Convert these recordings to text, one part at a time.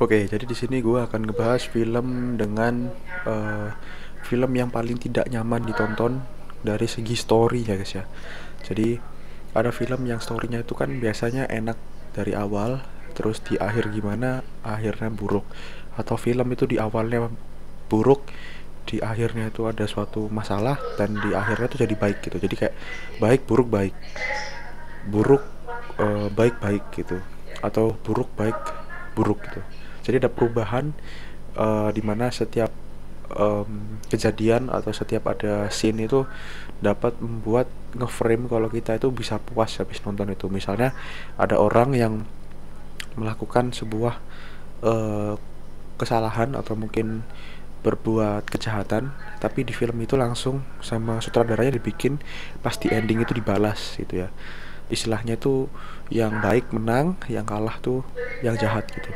Oke, jadi di sini gue akan ngebahas film dengan eh, film yang paling tidak nyaman ditonton dari segi story ya guys ya. Jadi ada film yang storynya itu kan biasanya enak dari awal, terus di akhir gimana, akhirnya buruk. Atau film itu di awalnya buruk, di akhirnya itu ada suatu masalah dan di akhirnya itu jadi baik gitu. Jadi kayak baik buruk baik, buruk baik baik gitu, atau buruk baik buruk gitu. Jadi ada perubahan di mana setiap kejadian atau setiap ada scene itu dapat membuat ngeframe kalau kita itu bisa puas habis nonton itu. Misalnya ada orang yang melakukan sebuah eh, kesalahan atau mungkin berbuat kejahatan, tapi di film itu langsung sama sutradaranya dibikin pas di ending itu dibalas gitu ya. Istilahnya itu yang baik menang, yang kalah tuh yang jahat gitu.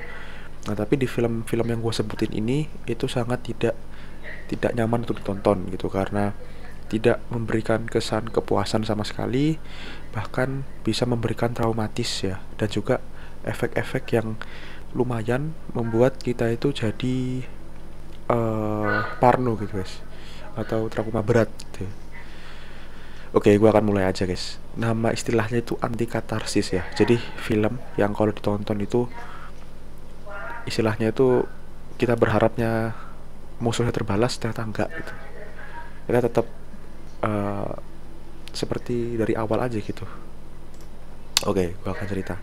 Nah, tapi di film-film yang gue sebutin ini itu sangat tidak nyaman untuk ditonton gitu, karena tidak memberikan kesan kepuasan sama sekali, bahkan bisa memberikan traumatis ya, dan juga efek-efek yang lumayan membuat kita itu jadi parno gitu guys, atau trauma berat gitu. Oke, gue akan mulai aja guys. Nama istilahnya itu anti katarsis ya. Jadi film yang kalau ditonton itu istilahnya itu kita berharapnya musuhnya terbalas, ternyata enggak gitu. Kita tetap eh, seperti dari awal aja gitu. Oke, gue akan cerita.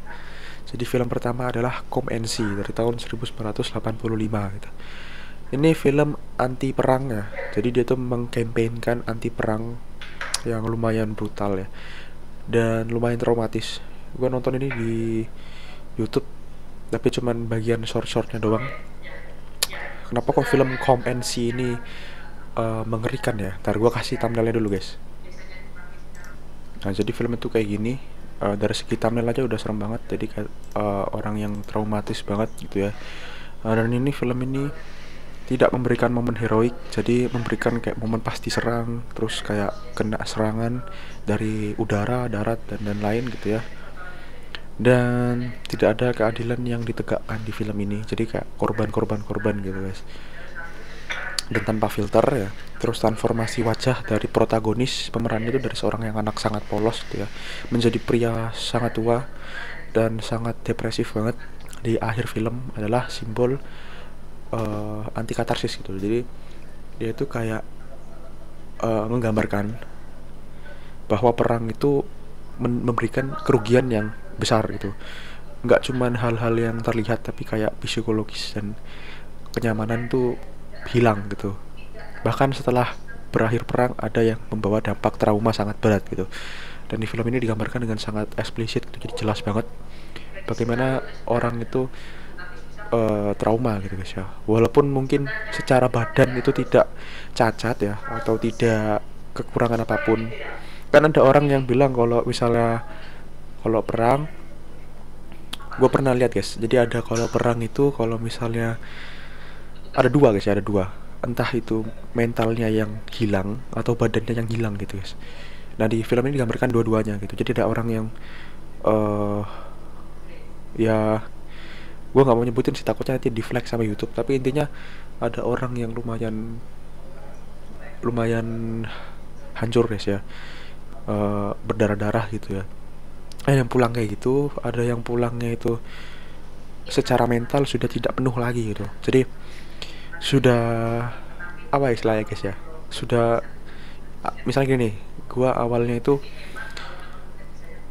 Jadi film pertama adalah Com NC dari tahun 1985 gitu. Ini film anti perang ya. Jadi dia tuh mengkampanyekan anti perang yang lumayan brutal ya, dan lumayan traumatis. Gue nonton ini di YouTube, tapi cuman bagian short-shortnya doang. Kenapa kok film Com NC ini mengerikan ya? Ntar gue kasih thumbnailnya dulu guys. Nah, jadi film itu kayak gini. Dari segi thumbnail aja udah serem banget. Jadi kayak orang yang traumatis banget gitu ya. Dan ini film ini tidak memberikan momen heroik, jadi memberikan kayak momen pasti serang, terus kayak kena serangan dari udara, darat, dan lain-lain gitu ya. Dan tidak ada keadilan yang ditegakkan di film ini. Jadi kayak korban gitu guys. Dan tanpa filter ya. Terus transformasi wajah dari protagonis pemeran itu dari seorang yang anak sangat polos gitu ya, menjadi pria sangat tua dan sangat depresif banget. Di akhir film adalah simbol anti katarsis gitu. Jadi dia itu kayak menggambarkan bahwa perang itu memberikan kerugian yang besar gitu. Nggak cuman hal-hal yang terlihat, tapi kayak psikologis dan kenyamanan tuh hilang gitu. Bahkan setelah berakhir perang ada yang membawa dampak trauma sangat berat gitu. Dan di film ini digambarkan dengan sangat eksplisit gitu, jadi jelas banget bagaimana orang itu trauma gitu guys ya. Walaupun mungkin secara badan itu tidak cacat ya, atau tidak kekurangan apapun. Kan ada orang yang bilang kalau misalnya kalau perang, gue pernah lihat guys. Jadi ada kalau perang itu kalau misalnya ada dua guys ya, ada dua. Entah itu mentalnya yang hilang atau badannya yang hilang gitu guys. Nah di film ini digambarkan dua-duanya gitu. Jadi ada orang yang uh, ya, gue nggak mau nyebutin sih takutnya nanti di flag sama YouTube, tapi intinya ada orang yang lumayan lumayan hancur guys ya, berdarah-darah gitu ya. Yang pulang kayak gitu, ada yang pulangnya itu secara mental sudah tidak penuh lagi gitu. Jadi sudah apa istilahnya guys ya, sudah misalnya gini, gue awalnya itu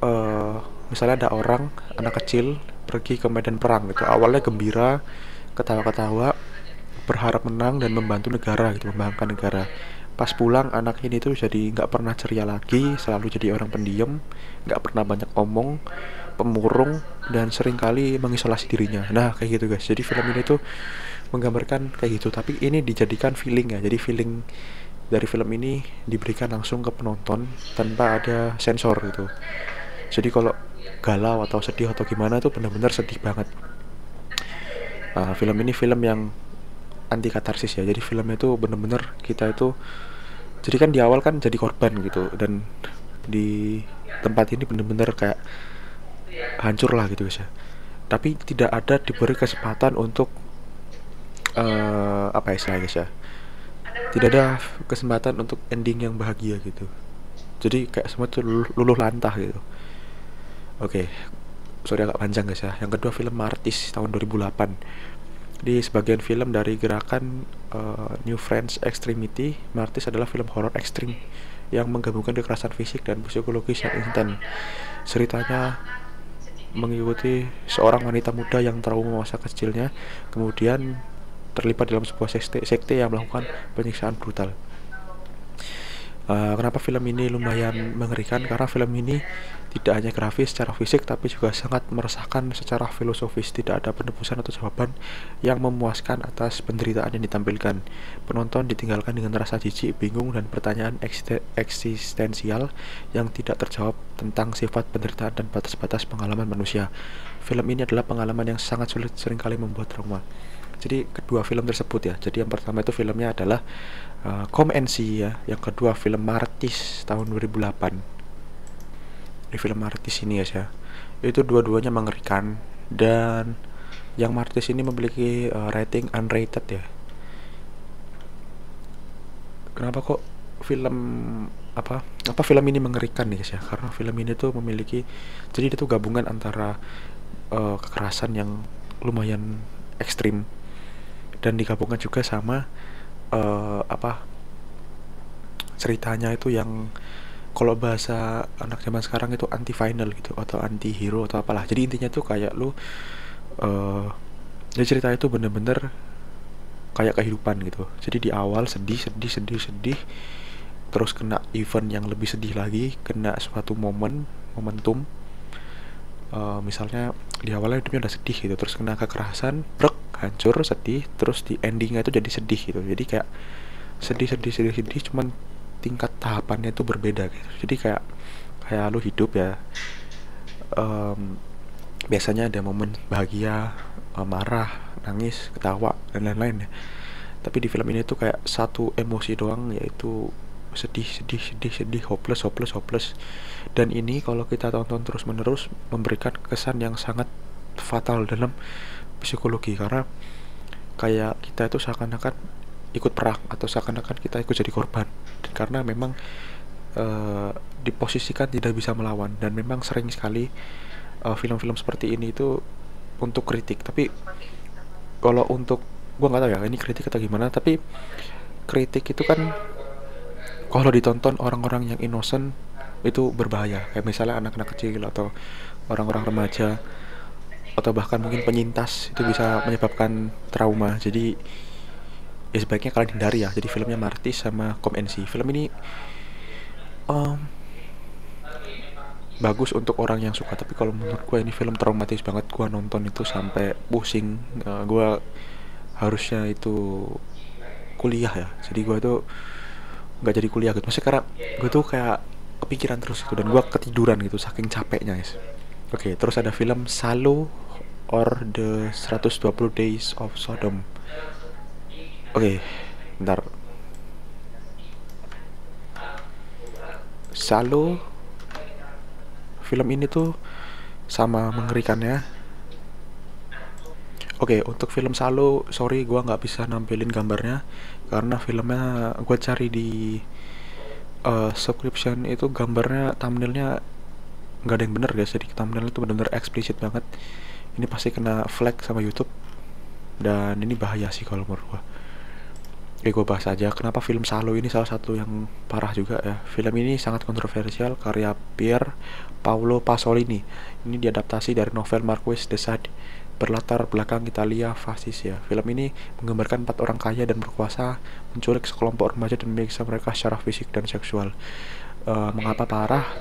uh, misalnya ada orang anak kecil pergi ke medan perang gitu, awalnya gembira, ketawa-ketawa, berharap menang dan membantu negara gitu, membanggakan negara. Pas pulang anak ini tuh jadi nggak pernah ceria lagi, selalu jadi orang pendiam, nggak pernah banyak omong, pemurung, dan seringkali mengisolasi dirinya. Nah kayak gitu guys. Jadi film ini tuh menggambarkan kayak gitu, tapi ini dijadikan feeling ya. Jadi feeling dari film ini diberikan langsung ke penonton tanpa ada sensor gitu. Jadi kalau galau atau sedih atau gimana tuh benar-benar sedih banget. Film ini film yang anti katarsis ya. Jadi filmnya tuh bener-bener kita itu, jadi kan di awal kan jadi korban gitu, dan di tempat ini bener-bener kayak hancur lah gitu guys ya. tapi tidak ada diberi kesempatan untuk apa istilahnya guys ya, tidak ada kesempatan untuk ending yang bahagia gitu. Jadi kayak semua tuh luluh lantah gitu. Oke, sorry agak panjang guys ya. Yang kedua film Martis tahun 2008. Di sebagian film dari gerakan New Friends Extremity, Martis adalah film horor ekstrim yang menggabungkan kekerasan fisik dan psikologis yang intens. Ceritanya mengikuti seorang wanita muda yang trauma masa kecilnya, kemudian terlibat dalam sebuah sekte yang melakukan penyiksaan brutal. Kenapa film ini lumayan mengerikan? Karena film ini tidak hanya grafis secara fisik, tapi juga sangat meresahkan secara filosofis. Tidak ada penebusan atau jawaban yang memuaskan atas penderitaan yang ditampilkan. Penonton ditinggalkan dengan rasa jijik, bingung, dan pertanyaan eksistensial yang tidak terjawab tentang sifat penderitaan dan batas-batas pengalaman manusia. Film ini adalah pengalaman yang sangat sulit, seringkali membuat trauma. Jadi kedua film tersebut ya. Jadi yang pertama itu filmnya adalah Come and See ya. Yang kedua film Martis tahun 2008. Di film Martis ini ya. Itu dua-duanya mengerikan, dan yang Martis ini memiliki rating unrated ya. Kenapa kok film apa film ini mengerikan nih guys ya? Karena film ini tuh memiliki, jadi dia tuh gabungan antara kekerasan yang lumayan ekstrim, dan digabungkan juga sama ceritanya itu yang kalau bahasa anak zaman sekarang itu anti final gitu, atau anti hero atau apalah. Jadi intinya tuh kayak lu jadi cerita itu bener-bener kayak kehidupan gitu. Jadi di awal sedih, terus kena event yang lebih sedih lagi, kena suatu momentum. Misalnya di awalnya hidupnya udah sedih gitu, terus kena kekerasan, brek, hancur, sedih, terus di endingnya itu jadi sedih gitu. Jadi kayak sedih, cuman tingkat tahapannya itu berbeda gitu. Jadi kayak lu hidup ya, biasanya ada momen bahagia, marah, nangis, ketawa, dan lain-lain ya. Tapi di film ini tuh kayak satu emosi doang, yaitu sedih, hopeless. Dan ini kalau kita tonton terus menerus memberikan kesan yang sangat fatal dalam psikologi, karena kayak kita itu seakan-akan ikut perang, atau seakan-akan kita ikut jadi korban, dan karena memang diposisikan tidak bisa melawan. Dan memang sering sekali film-film seperti ini itu untuk kritik. Tapi kalau untuk, gua nggak tahu ya ini kritik atau gimana, tapi kritik itu kan kalau ditonton orang-orang yang innocent itu berbahaya. Kayak misalnya anak-anak kecil atau orang-orang remaja, atau bahkan mungkin penyintas, itu bisa menyebabkan trauma. Jadi ya sebaiknya kalian hindari ya. Jadi filmnya Martis sama Come and See. Film ini bagus untuk orang yang suka, tapi kalau menurut gue ini film traumatis banget. Gue nonton itu sampai pusing. Gue harusnya itu kuliah ya, jadi gue tuh nggak jadi kuliah gitu. Maksudnya karena gue tuh kayak kepikiran terus gitu, dan gue ketiduran gitu saking capeknya guys. Oke, terus ada film Salo or the 120 Days of Sodom. Oke, bentar. Salo, film ini tuh sama mengerikannya. Oke, untuk film Salo, sorry gue nggak bisa nampilin gambarnya, karena filmnya gue cari di subscription itu gambarnya, thumbnailnya nggak ada yang bener guys. Jadi thumbnail itu bener-bener eksplisit banget. Ini pasti kena flag sama YouTube, dan ini bahaya sih kalau menurut gue. Oke, gue bahas aja kenapa film Salo ini salah satu yang parah juga ya. Film ini sangat kontroversial, karya Pier Paolo Pasolini. Ini diadaptasi dari novel Marquis de Sade, berlatar belakang Italia fasis ya. Film ini menggambarkan 4 orang kaya dan berkuasa menculik sekelompok remaja dan menyiksa mereka secara fisik dan seksual. Mengapa parah?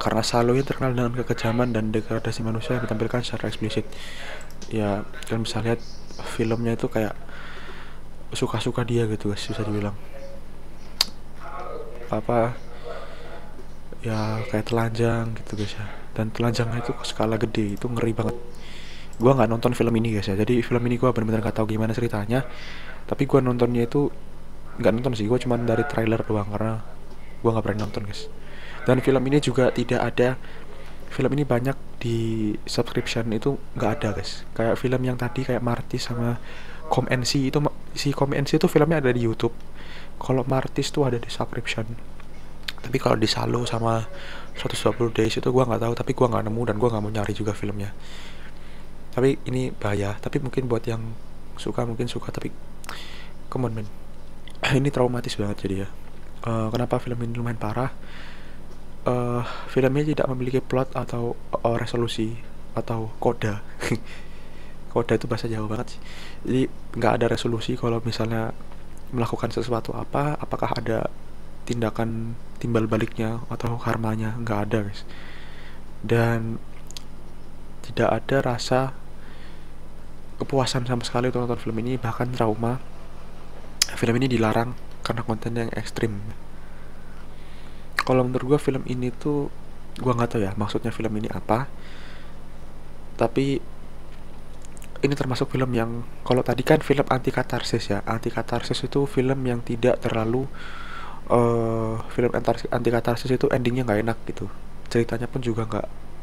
Karena Salo ini terkenal dengan kekejaman dan degradasi manusia yang ditampilkan secara eksplisit. Ya, kalian bisa lihat filmnya itu kayak suka-suka dia gitu guys, bisa dibilang apa ya, kayak telanjang gitu guys ya. Dan telanjangnya itu skala gede, itu ngeri banget. Gua nggak nonton film ini guys ya, jadi film ini gua benar-benar nggak tahu gimana ceritanya. Tapi gua nontonnya itu nggak nonton sih, gua cuma dari trailer doang, karena gua nggak pernah nonton guys. Dan film ini juga tidak ada film ini banyak di subscription itu nggak ada guys. Kayak film yang tadi kayak Martis sama Com NC itu, si Com NC itu filmnya ada di YouTube. Kalau Martis tuh ada di subscription. Tapi kalau di Salo sama 120 Days itu gua nggak tahu, tapi gua nggak nemu dan gua nggak mau nyari juga filmnya. Tapi ini bahaya. Tapi mungkin buat yang suka mungkin suka, tapi come on man. Ini traumatis banget jadi ya. Kenapa film ini lumayan parah? Filmnya tidak memiliki plot atau resolusi atau koda. Koda itu bahasa Jawa banget sih. Jadi nggak ada resolusi kalau misalnya melakukan sesuatu apa, apakah ada tindakan timbal baliknya atau karmanya, nggak ada guys. Dan tidak ada rasa kepuasan sama sekali untuk nonton film ini, bahkan trauma. Film ini dilarang karena konten yang ekstrim. Kalau menurut gue film ini tuh, gue nggak tahu ya maksudnya film ini apa, tapi ini termasuk film yang, kalau tadi kan film anti katarsis ya, anti katarsis itu film yang tidak terlalu film anti katarsis itu endingnya nggak enak gitu, ceritanya pun juga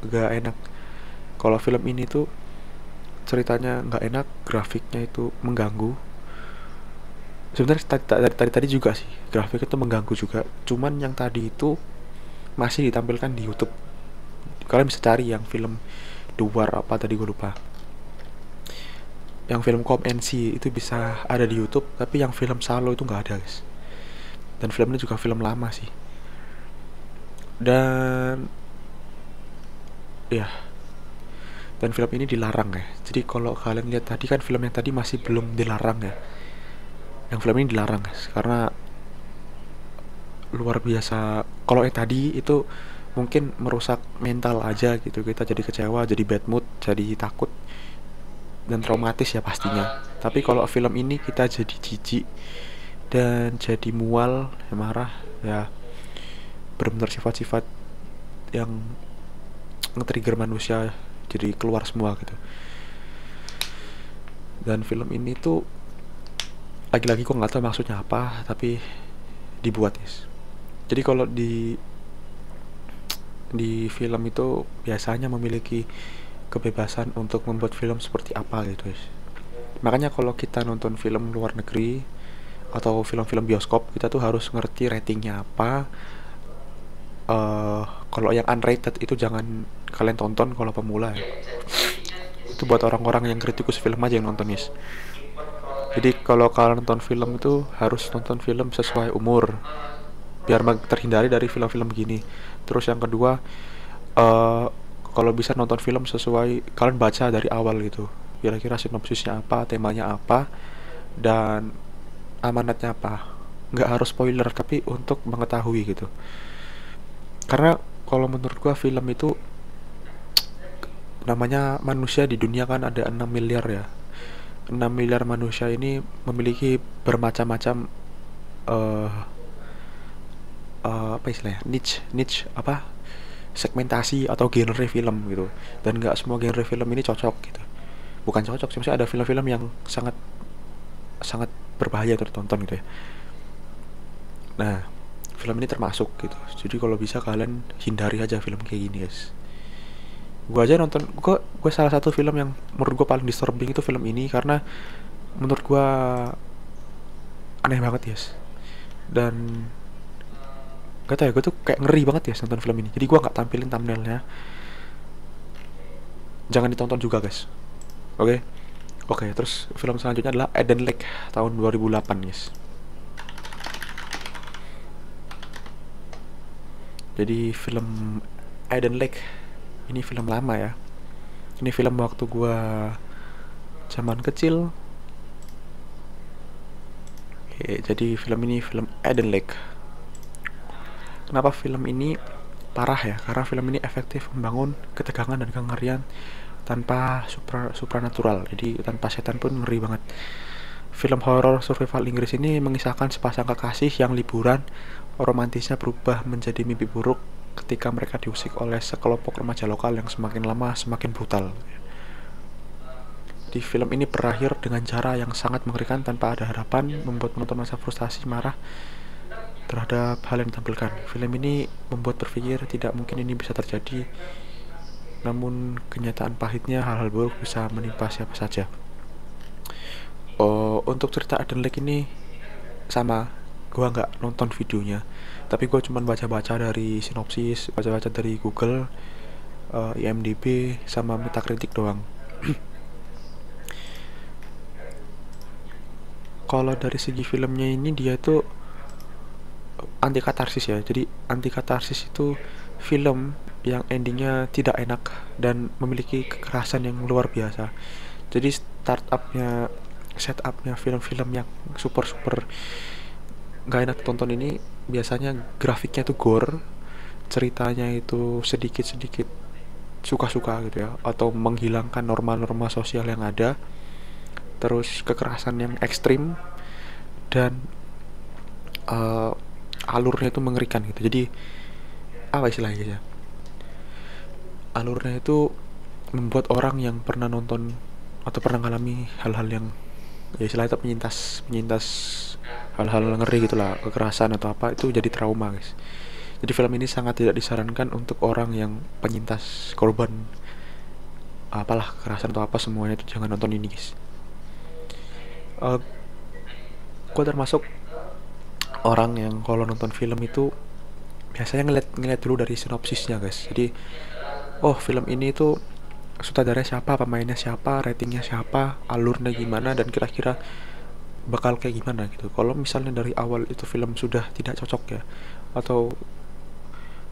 nggak enak. Kalau film ini tuh ceritanya nggak enak, grafiknya itu mengganggu. Sebenarnya tadi juga sih grafik itu mengganggu juga, cuman yang tadi itu masih ditampilkan di YouTube. Kalian bisa cari yang film luar apa tadi gue lupa, yang film Com NC itu bisa ada di YouTube, tapi yang film Salo itu nggak ada guys. Dan filmnya juga film lama sih. Dan ya, dan film ini dilarang ya. Jadi kalau kalian lihat tadi kan film yang tadi masih belum dilarang ya. Yang film ini dilarang guys, karena luar biasa. Kalau yang tadi itu mungkin merusak mental aja gitu, kita jadi kecewa, jadi bad mood, jadi takut dan traumatis ya pastinya. Tapi kalau film ini kita jadi jijik dan jadi mual, ya marah ya, benar-benar sifat-sifat yang nge-trigger manusia jadi keluar semua gitu. Dan film ini tuh lagi-lagi kok nggak tahu maksudnya apa, tapi dibuat guys. Jadi kalau di film itu biasanya memiliki kebebasan untuk membuat film seperti apa gitu guys. Makanya kalau kita nonton film luar negeri atau film-film bioskop, kita tuh harus ngerti ratingnya apa. Kalau yang unrated itu jangan kalian tonton kalau pemula ya. Itu buat orang-orang yang kritikus film aja yang nonton guys. Jadi kalau kalian nonton film itu harus nonton film sesuai umur, biar terhindari dari film-film begini. Terus yang kedua, kalau bisa nonton film sesuai, kalian baca dari awal gitu, kira-kira sinopsisnya apa, temanya apa, dan amanatnya apa. Nggak harus spoiler, tapi untuk mengetahui gitu. Karena kalau menurut gua film itu, namanya manusia di dunia kan ada 6 miliar ya. 6 miliar manusia ini memiliki bermacam-macam apa istilahnya, niche apa, segmentasi atau genre film gitu. Dan nggak semua genre film ini cocok gitu. Bukan cocok sih, maksudnya ada film-film yang sangat sangat berbahaya untuk ditonton gitu ya. Nah, film ini termasuk gitu. Jadi kalau bisa kalian hindari aja film kayak gini guys. Gue aja nonton, gue salah satu film yang menurut gue paling disturbing itu film ini, karena menurut gue aneh banget guys. Dan gak tau ya, gue tuh kayak ngeri banget ya nonton film ini. Jadi gue gak tampilin thumbnailnya, jangan ditonton juga guys. Oke. Terus film selanjutnya adalah Eden Lake tahun 2008 guys. Jadi film Eden Lake ini film lama ya. Ini film waktu gue zaman kecil. Jadi film ini film Eden Lake. Kenapa film ini parah ya? Karena film ini efektif membangun ketegangan dan kengerian tanpa supranatural. Jadi tanpa setan pun ngeri banget. Film horor survival Inggris ini mengisahkan sepasang kekasih yang liburan romantisnya berubah menjadi mimpi buruk ketika mereka diusik oleh sekelompok remaja lokal yang semakin lama semakin brutal. Di film ini berakhir dengan cara yang sangat mengerikan tanpa ada harapan, membuat penonton merasa frustasi, marah terhadap hal yang ditampilkan. Film ini membuat berpikir tidak mungkin ini bisa terjadi namun kenyataan pahitnya hal-hal buruk bisa menimpa siapa saja. Untuk cerita Eden Lake ini sama, gua nggak nonton videonya, tapi gua cuman baca-baca dari sinopsis, baca-baca dari Google, IMDb, sama Metacritic doang. Kalau dari segi filmnya ini dia itu anti katarsis ya. Jadi anti katarsis itu film yang endingnya tidak enak dan memiliki kekerasan yang luar biasa. Jadi setupnya film-film yang super nggak enak tonton ini biasanya grafiknya itu gore, ceritanya itu sedikit suka-suka gitu ya, atau menghilangkan norma-norma sosial yang ada, terus kekerasan yang ekstrim, dan uh, alurnya itu mengerikan gitu. Jadi apa istilahnya ya, alurnya itu membuat orang yang pernah nonton atau pernah mengalami hal-hal yang ya istilahnya itu penyintas hal-hal ngeri gitulah, kekerasan atau apa, itu jadi trauma guys. Jadi film ini sangat tidak disarankan untuk orang yang penyintas korban apalah kekerasan atau apa, semuanya itu jangan nonton ini guys. uh, gue termasuk orang yang kalau nonton film itu biasanya ngeliat dulu dari sinopsisnya guys. Jadi film ini tuh sutradaranya siapa, pemainnya siapa, ratingnya siapa, alurnya gimana, dan kira-kira bakal kayak gimana gitu. Kalau misalnya dari awal itu film sudah tidak cocok ya, atau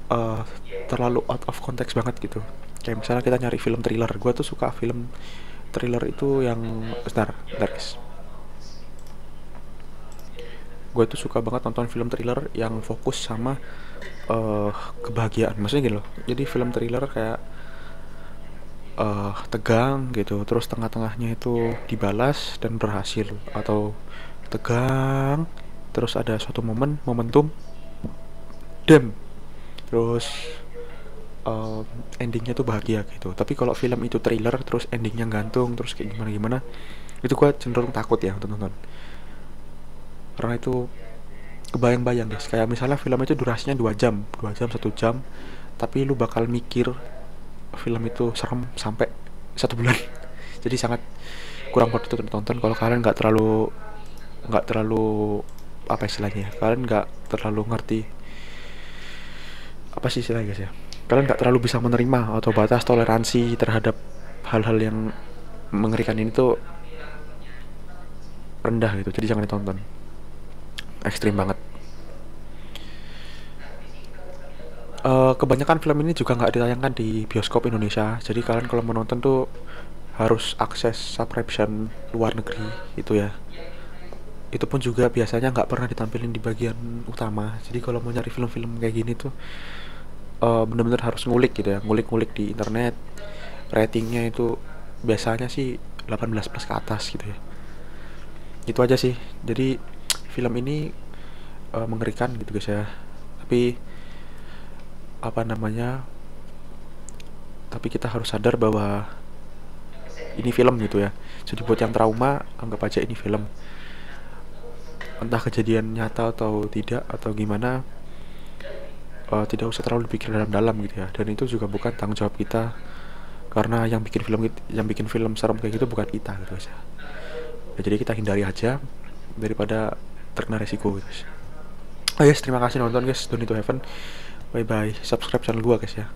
uh, terlalu out of context banget gitu, kayak misalnya kita nyari film thriller, gue tuh suka film thriller itu yang bentar guys, gue tuh suka banget nonton film thriller yang fokus sama kebahagiaan, maksudnya gitu loh. Jadi film thriller kayak tegang gitu, terus tengah-tengahnya itu dibalas dan berhasil, atau tegang terus ada suatu momentum dem, terus endingnya tuh bahagia gitu. Tapi kalau film itu thriller terus endingnya gantung terus kayak gimana itu gue cenderung takut ya untuk nonton, karena itu kebayang-bayang guys, kayak misalnya film itu durasinya 2 jam 1 jam, tapi lu bakal mikir film itu serem sampai 1 bulan. Jadi sangat kurang worth itu tonton kalau kalian nggak terlalu apa istilahnya ya, kalian nggak terlalu ngerti apa sih istilahnya guys ya, kalian nggak terlalu bisa menerima atau batas toleransi terhadap hal-hal yang mengerikan ini tuh rendah gitu, jadi jangan ditonton, ekstrim banget. Kebanyakan film ini juga nggak ditayangkan di bioskop Indonesia, jadi kalian kalau mau nonton tuh harus akses subscription luar negeri itu ya. Itu pun juga biasanya nggak pernah ditampilin di bagian utama. Jadi kalau mau nyari film-film kayak gini tuh bener-bener harus ngulik gitu ya, ngulik-ngulik di internet. Ratingnya itu biasanya sih 18 plus ke atas gitu ya. Itu aja sih. Jadi film ini mengerikan gitu guys ya. Tapi apa namanya, tapi kita harus sadar bahwa ini film gitu ya. Jadi buat yang trauma, anggap aja ini film, entah kejadian nyata atau tidak atau gimana, tidak usah terlalu dipikir dalam-dalam gitu ya. Dan itu juga bukan tanggung jawab kita, karena yang bikin film serem kayak gitu bukan kita gitu guys ya. Jadi kita hindari aja daripada terkena resiko gitu guys. Terima kasih nonton guys, Don't Need to Heaven. Bye bye, subscribe channel gua guys ya.